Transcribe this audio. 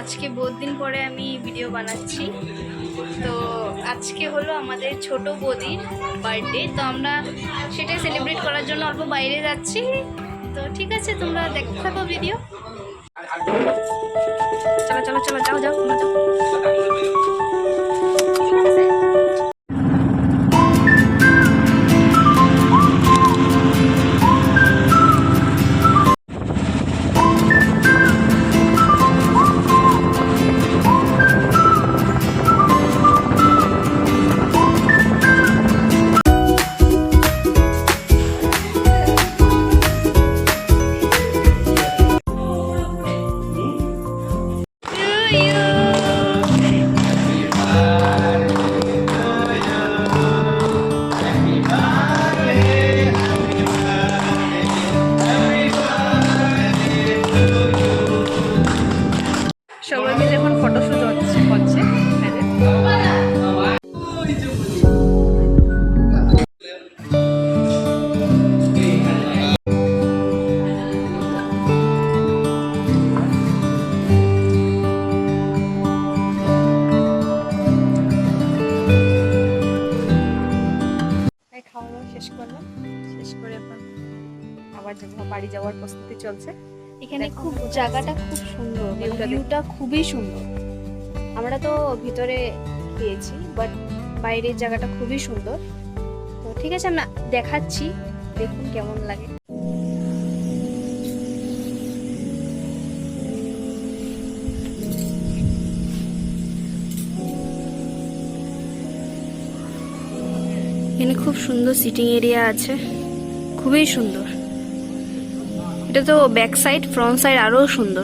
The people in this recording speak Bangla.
আজকে বহুত দিন পরে আমি ভিডিও বানাচ্ছি। তো আজকে হলো আমাদের ছোট বৌদির বার্থডে, তো আমরা সেটাই সেলিব্রেট করার জন্য অল্প বাইরে যাচ্ছি। তো ঠিক আছে, তোমরা দেখতে থাকো ভিডিও। চলো চলো চলো, যাও যাও তোমরা যাও। সবাই মিলে এখন ফটোশুট হচ্ছে। খাওয়া দাওয়া শেষ করলাম, শেষ করে এখন আবার বাড়ি যাওয়ার প্রস্তুতি চলছে। এখানে খুব জায়গাটা খুব সুন্দর, ভিউটা খুবই সুন্দর। আমরা তো ভিতরে পেয়েছি, বাট বাইরের জায়গাটা খুবই সুন্দর। তো ঠিক আছে, আমরা দেখাচ্ছি, দেখুন কেমন লাগে। এখানে খুব সুন্দর সিটিং এরিয়া আছে, খুবই সুন্দর। এটা তো ব্যাক সাইড, ফ্রন্ট সাইড আরো সুন্দর।